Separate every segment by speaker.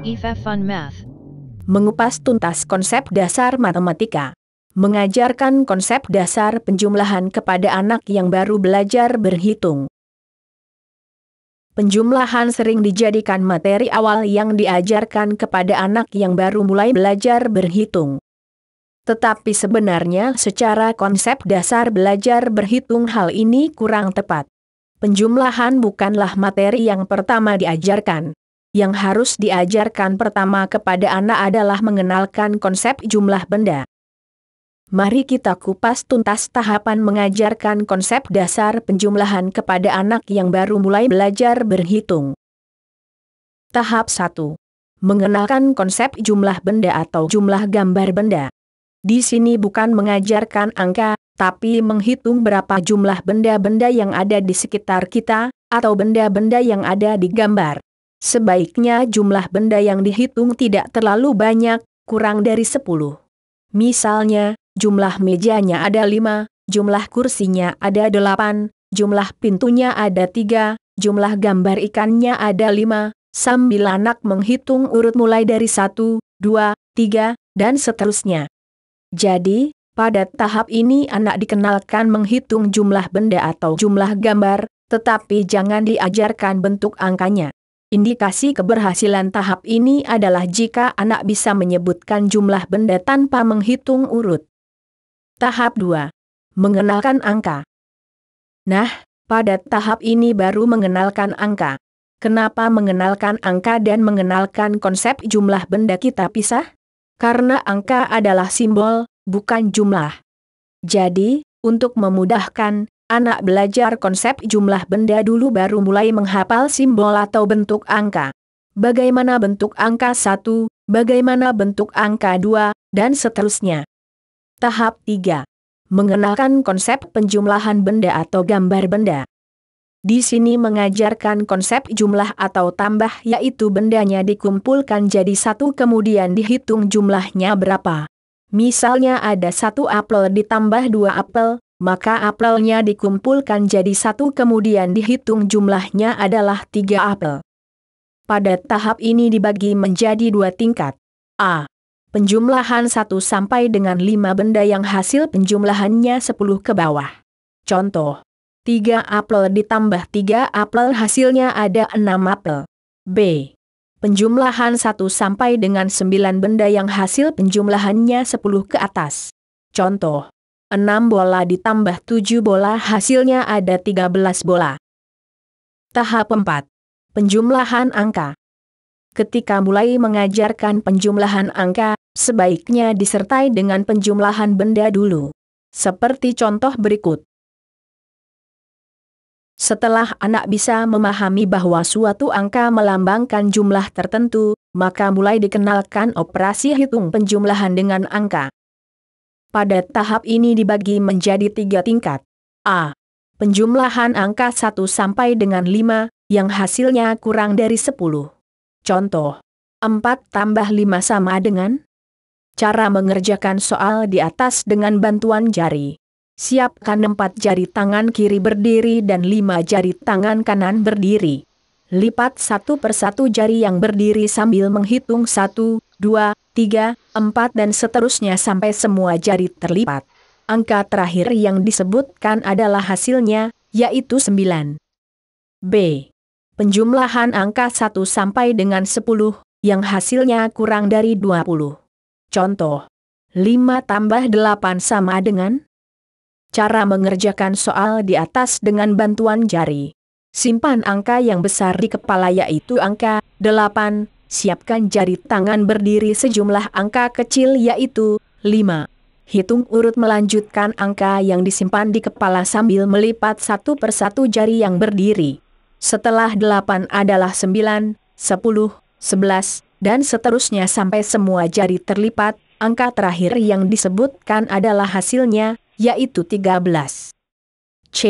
Speaker 1: IFA Fun Math.
Speaker 2: Mengupas tuntas konsep dasar matematika. Mengajarkan konsep dasar penjumlahan kepada anak yang baru belajar berhitung. Penjumlahan sering dijadikan materi awal yang diajarkan kepada anak yang baru mulai belajar berhitung. Tetapi sebenarnya secara konsep dasar belajar berhitung hal ini kurang tepat. Penjumlahan bukanlah materi yang pertama diajarkan. Yang harus diajarkan pertama kepada anak adalah mengenalkan konsep jumlah benda. Mari kita kupas tuntas tahapan mengajarkan konsep dasar penjumlahan kepada anak yang baru mulai belajar berhitung. Tahap 1. Mengenalkan konsep jumlah benda atau jumlah gambar benda. Di sini bukan mengajarkan angka, tapi menghitung berapa jumlah benda-benda yang ada di sekitar kita, atau benda-benda yang ada di gambar. Sebaiknya jumlah benda yang dihitung tidak terlalu banyak, kurang dari 10. Misalnya, jumlah mejanya ada 5, jumlah kursinya ada 8, jumlah pintunya ada 3, jumlah gambar ikannya ada 5, sambil anak menghitung urut mulai dari 1, 2, 3, dan seterusnya. Jadi, pada tahap ini anak dikenalkan menghitung jumlah benda atau jumlah gambar, tetapi jangan diajarkan bentuk angkanya. Indikasi keberhasilan tahap ini adalah jika anak bisa menyebutkan jumlah benda tanpa menghitung urut. Tahap 2. Mengenalkan angka. Nah, pada tahap ini baru mengenalkan angka. Kenapa mengenalkan angka dan mengenalkan konsep jumlah benda kita pisah? Karena angka adalah simbol, bukan jumlah. Jadi, untuk memudahkan, anak belajar konsep jumlah benda dulu baru mulai menghafal simbol atau bentuk angka. Bagaimana bentuk angka 1, bagaimana bentuk angka 2, dan seterusnya. Tahap 3. Mengenalkan konsep penjumlahan benda atau gambar benda. Di sini mengajarkan konsep jumlah atau tambah, yaitu bendanya dikumpulkan jadi satu kemudian dihitung jumlahnya berapa. Misalnya ada 1 apel ditambah 2 apel, maka apelnya dikumpulkan jadi 1 kemudian dihitung jumlahnya adalah 3 apel. Pada tahap ini dibagi menjadi 2 tingkat. A. Penjumlahan 1 sampai dengan 5 benda yang hasil penjumlahannya 10 ke bawah. Contoh. 3 apel ditambah 3 apel hasilnya ada 6 apel. B. Penjumlahan 1 sampai dengan 9 benda yang hasil penjumlahannya 10 ke atas. Contoh. 6 bola ditambah 7 bola hasilnya ada 13 bola. Tahap 4. Penjumlahan angka. Ketika mulai mengajarkan penjumlahan angka, sebaiknya disertai dengan penjumlahan benda dulu. Seperti contoh berikut. Setelah anak bisa memahami bahwa suatu angka melambangkan jumlah tertentu, maka mulai dikenalkan operasi hitung penjumlahan dengan angka. Pada tahap ini dibagi menjadi 3 tingkat. A. Penjumlahan angka 1 sampai dengan 5, yang hasilnya kurang dari 10. Contoh. 4 tambah 5 sama dengan? Cara mengerjakan soal di atas dengan bantuan jari. Siapkan 4 jari tangan kiri berdiri dan 5 jari tangan kanan berdiri. Lipat satu persatu jari yang berdiri sambil menghitung 1, 2, 3, 4 dan seterusnya sampai semua jari terlipat. Angka terakhir yang disebutkan adalah hasilnya, yaitu 9. B. Penjumlahan angka 1 sampai dengan 10, yang hasilnya kurang dari 20. Contoh. 5 tambah 8 sama dengan? Cara mengerjakan soal di atas dengan bantuan jari. Simpan angka yang besar di kepala yaitu angka 8, siapkan jari tangan berdiri sejumlah angka kecil yaitu 5. Hitung urut melanjutkan angka yang disimpan di kepala sambil melipat satu persatu jari yang berdiri. Setelah 8 adalah 9, 10, 11, dan seterusnya sampai semua jari terlipat, angka terakhir yang disebutkan adalah hasilnya, yaitu 13. C.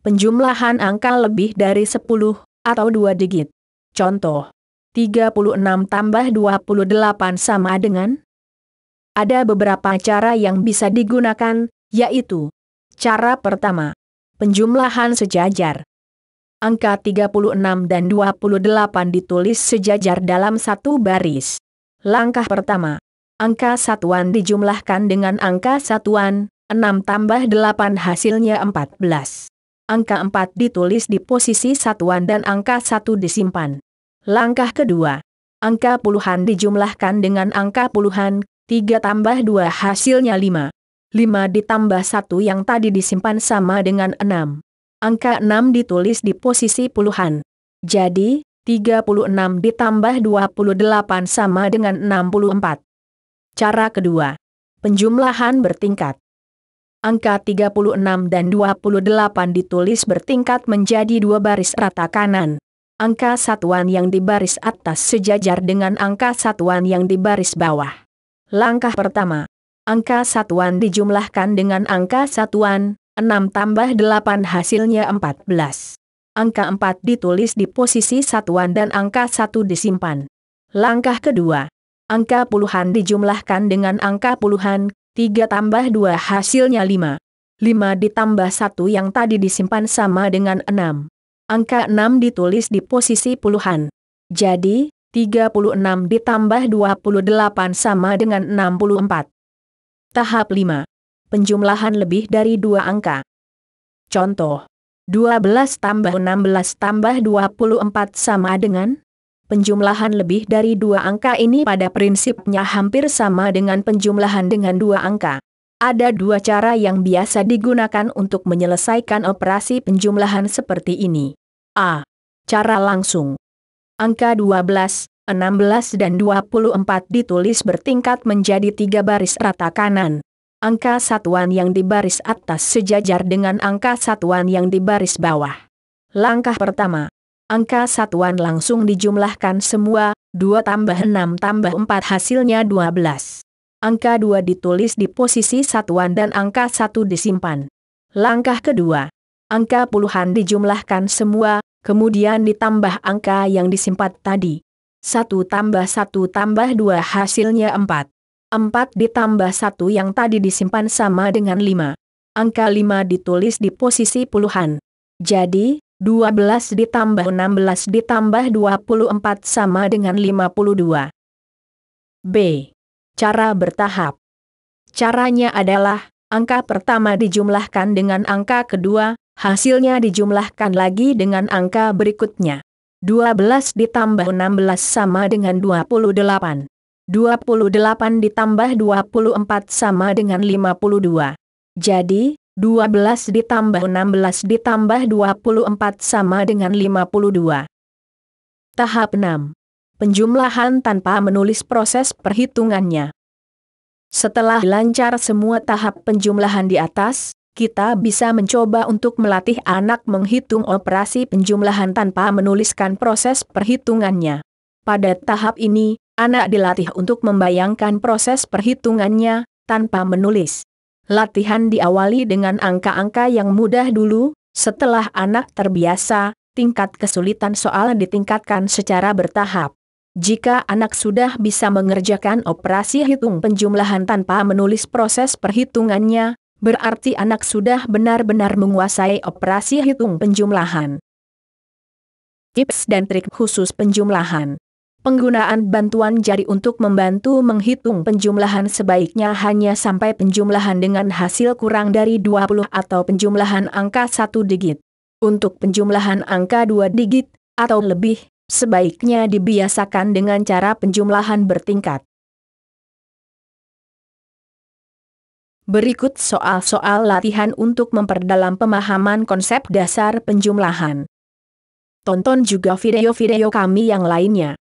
Speaker 2: Penjumlahan angka lebih dari 10, atau 2 digit. Contoh. 36 tambah 28 sama dengan? Ada beberapa cara yang bisa digunakan, yaitu. Cara pertama. Penjumlahan sejajar. Angka 36 dan 28 ditulis sejajar dalam satu baris. Langkah pertama. Angka satuan dijumlahkan dengan angka satuan, 6 tambah 8 hasilnya 14. Angka 4 ditulis di posisi satuan dan angka 1 disimpan. Langkah kedua. Angka puluhan dijumlahkan dengan angka puluhan, 3 tambah 2 hasilnya 5. 5 ditambah 1 yang tadi disimpan sama dengan 6. Angka 6 ditulis di posisi puluhan. Jadi, 36 ditambah 28 sama dengan 64. Cara kedua. Penjumlahan bertingkat. Angka 36 dan 28 ditulis bertingkat menjadi 2 baris rata kanan. Angka satuan yang di baris atas sejajar dengan angka satuan yang di baris bawah. Langkah pertama. Angka satuan dijumlahkan dengan angka satuan, 6 tambah 8 hasilnya 14. Angka 4 ditulis di posisi satuan dan angka 1 disimpan. Langkah kedua. Angka puluhan dijumlahkan dengan angka puluhan, 3 tambah 2 hasilnya 5. 5 ditambah 1 yang tadi disimpan sama dengan 6. Angka 6 ditulis di posisi puluhan. Jadi, 36 ditambah 28 sama dengan 64. Tahap 5. Penjumlahan lebih dari 2 angka. Contoh. 12 tambah 16 tambah 24 sama dengan? Penjumlahan lebih dari 2 angka ini pada prinsipnya hampir sama dengan penjumlahan dengan 2 angka. Ada 2 cara yang biasa digunakan untuk menyelesaikan operasi penjumlahan seperti ini. A. Cara langsung. Angka 12, 16 dan 24 ditulis bertingkat menjadi 3 baris rata kanan. Angka satuan yang di baris atas sejajar dengan angka satuan yang di baris bawah. Langkah pertama. Angka satuan langsung dijumlahkan semua, 2 tambah 6 tambah 4 hasilnya 12. Angka 2 ditulis di posisi satuan dan angka 1 disimpan. Langkah kedua. Angka puluhan dijumlahkan semua, kemudian ditambah angka yang disimpan tadi. 1 tambah 1 tambah 2 hasilnya 4. 4 ditambah 1 yang tadi disimpan sama dengan 5. Angka 5 ditulis di posisi puluhan. Jadi, 12 ditambah 16 ditambah 24 sama dengan 52. B. Cara bertahap. Caranya adalah, angka pertama dijumlahkan dengan angka kedua, hasilnya dijumlahkan lagi dengan angka berikutnya. 12 ditambah 16 sama dengan 28. 28 ditambah 24 sama dengan 52. Jadi, 12 ditambah 16 ditambah 24 sama dengan 52. Tahap 6. Penjumlahan tanpa menulis proses perhitungannya. Setelah lancar semua tahap penjumlahan di atas, kita bisa mencoba untuk melatih anak menghitung operasi penjumlahan tanpa menuliskan proses perhitungannya. Pada tahap ini, anak dilatih untuk membayangkan proses perhitungannya tanpa menulis. Latihan diawali dengan angka-angka yang mudah dulu, setelah anak terbiasa, tingkat kesulitan soal ditingkatkan secara bertahap. Jika anak sudah bisa mengerjakan operasi hitung penjumlahan tanpa menulis proses perhitungannya, berarti anak sudah benar-benar menguasai operasi hitung penjumlahan. Tips dan trik khusus penjumlahan. Penggunaan bantuan jari untuk membantu menghitung penjumlahan sebaiknya hanya sampai penjumlahan dengan hasil kurang dari 20 atau penjumlahan angka 1 digit. Untuk penjumlahan angka 2 digit atau lebih, sebaiknya dibiasakan dengan cara penjumlahan bertingkat. Berikut soal-soal latihan untuk memperdalam pemahaman konsep dasar penjumlahan. Tonton juga video-video kami yang lainnya.